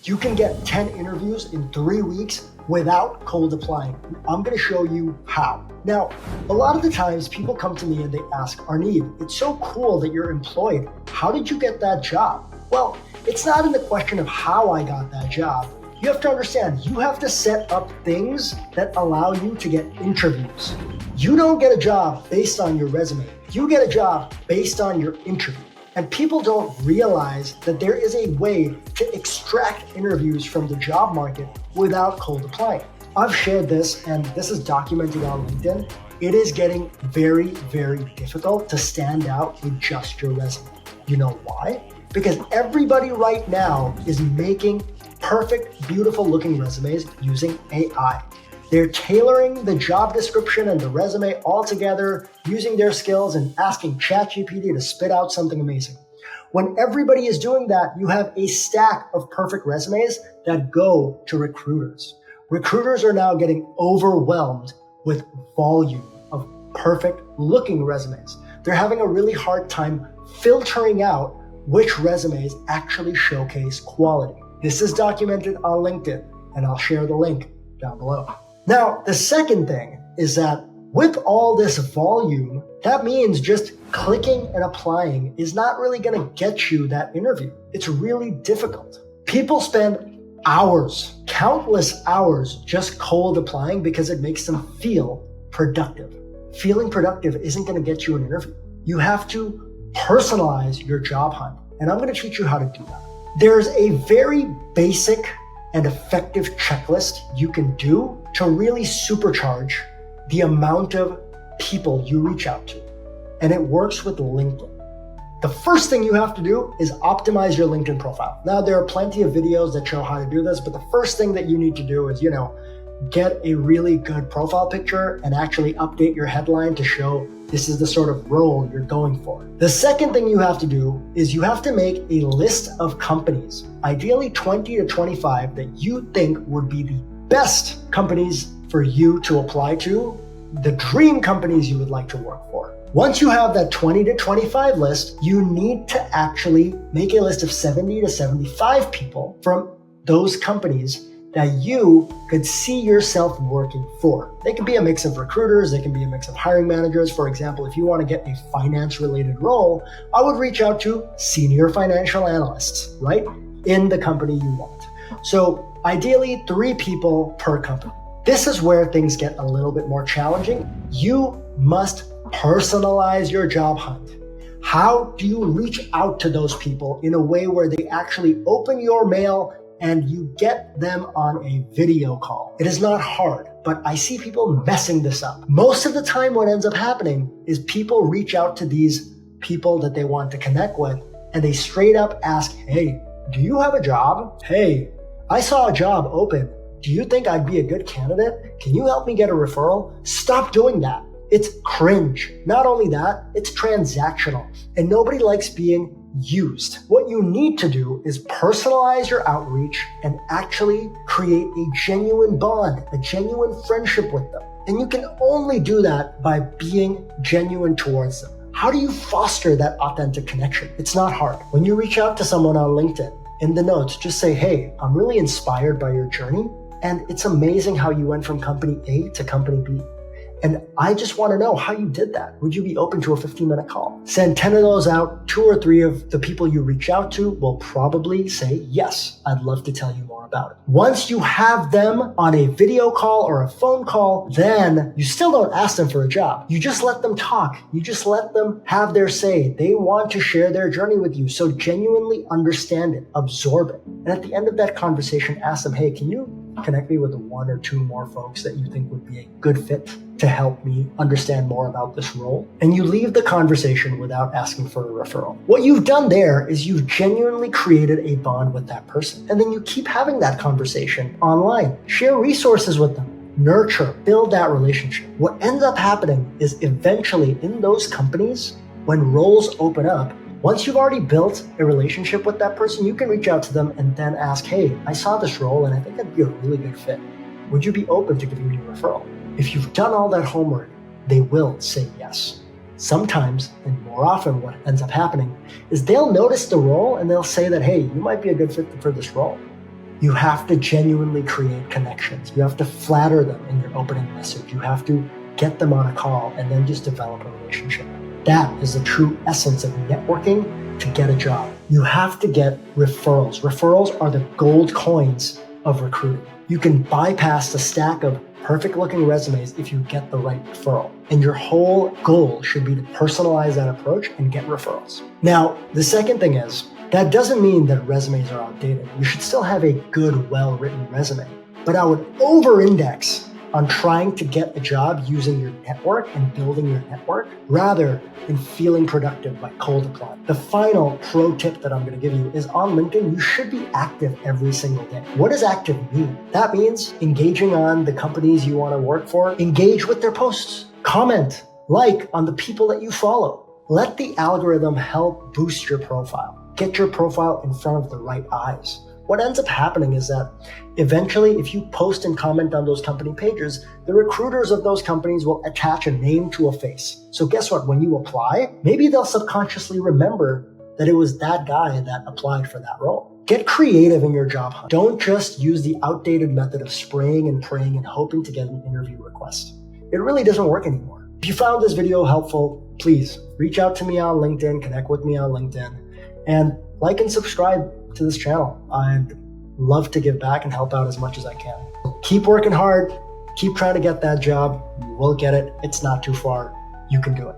You can get 10 interviews in 3 weeks without cold applying. I'm gonna show you how. Now, a lot of the times people come to me and they ask, Arneeb, it's so cool that you're employed. How did you get that job? Well, it's not in the question of how I got that job. You have to understand, you have to set up things that allow you to get interviews. You don't get a job based on your resume. You get a job based on your interview. And people don't realize that there is a way to extract interviews from the job market without cold applying. I've shared this, and this is documented on LinkedIn. It is getting very, very difficult to stand out with just your resume. You know why? Because everybody right now is making perfect, beautiful looking resumes using AI. They're tailoring the job description and the resume all together, using their skills and asking ChatGPT to spit out something amazing. When everybody is doing that, you have a stack of perfect resumes that go to recruiters. Recruiters are now getting overwhelmed with volume of perfect looking resumes. They're having a really hard time filtering out which resumes actually showcase quality. This is documented on LinkedIn, and I'll share the link down below. Now, the second thing is that with all this volume, that means just clicking and applying is not really going to get you that interview. It's really difficult. People spend hours, countless hours, just cold applying because it makes them feel productive. Feeling productive isn't going to get you an interview. You have to personalize your job hunt, and I'm going to teach you how to do that. There's a very basic and effective checklist you can do to really supercharge the amount of people you reach out to. And it works with LinkedIn. The first thing you have to do is optimize your LinkedIn profile. Now, there are plenty of videos that show how to do this, but the first thing that you need to do is, get a really good profile picture and actually update your headline to show this is the sort of role you're going for. The second thing you have to do is you have to make a list of companies, ideally 20 to 25, that you think would be the best companies for you to apply to, the dream companies you would like to work for. Once you have that 20 to 25 list, you need to actually make a list of 70 to 75 people from those companies that you could see yourself working for. They could be a mix of recruiters, they can be a mix of hiring managers. For example, if you want to get a finance-related role, I would reach out to senior financial analysts, right, in the company you want. So ideally 3 people per company. This is where things get a little bit more challenging. You must personalize your job hunt. How do you reach out to those people in a way where they actually open your mail and you get them on a video call? It is not hard, but I see people messing this up. Most of the time what ends up happening is people reach out to these people that they want to connect with and they straight up ask, hey, do you have a job? Hey, I saw a job open. Do you think I'd be a good candidate? Can you help me get a referral? Stop doing that. It's cringe. Not only that, it's transactional and nobody likes being used. What you need to do is personalize your outreach and actually create a genuine bond, a genuine friendship with them. And you can only do that by being genuine towards them. How do you foster that authentic connection? It's not hard. When you reach out to someone on LinkedIn, in the notes, just say, hey, I'm really inspired by your journey. And it's amazing how you went from company A to company B. And I just want to know how you did that. Would you be open to a 15-minute call? Send 10 of those out. 2 or 3 of the people you reach out to will probably say, yes, I'd love to tell you more about it. Once you have them on a video call or a phone call, then you still don't ask them for a job. You just let them talk. You just let them have their say. They want to share their journey with you. So genuinely understand it, absorb it. And at the end of that conversation, ask them, hey, can you connect me with 1 or 2 more folks that you think would be a good fit to help me understand more about this role? And you leave the conversation without asking for a referral. What you've done there is you've genuinely created a bond with that person. And then you keep having that conversation online. Share resources with them. Nurture, build that relationship. What ends up happening is eventually in those companies, when roles open up, once you've already built a relationship with that person, you can reach out to them and then ask, hey, I saw this role and I think I'd be a really good fit. Would you be open to giving me a referral? If you've done all that homework, they will say yes. Sometimes, and more often what ends up happening, is they'll notice the role and they'll say that, hey, you might be a good fit for this role. You have to genuinely create connections. You have to flatter them in your opening message. You have to get them on a call and then just develop a relationship. That is the true essence of networking to get a job. You have to get referrals. Referrals are the gold coins of recruiting. You can bypass the stack of perfect looking resumes if you get the right referral. And your whole goal should be to personalize that approach and get referrals. Now, the second thing is, that doesn't mean that resumes are outdated. You should still have a good, well-written resume. But I would over-index on trying to get a job using your network and building your network rather than feeling productive by cold applying. The final pro tip that I'm going to give you is on LinkedIn, you should be active every single day. What does active mean? That means engaging on the companies you want to work for, engage with their posts, comment, like on the people that you follow. Let the algorithm help boost your profile. Get your profile in front of the right eyes. What ends up happening is that eventually, if you post and comment on those company pages, the recruiters of those companies will attach a name to a face. So guess what? When you apply, maybe they'll subconsciously remember that it was that guy that applied for that role. Get creative in your job hunt. Don't just use the outdated method of spraying and praying and hoping to get an interview request. It really doesn't work anymore. If you found this video helpful, please reach out to me on LinkedIn, connect with me on LinkedIn, and like and subscribe to this channel. I'd love to give back and help out as much as I can. Keep working hard. Keep trying to get that job. You will get it. It's not too far. You can do it.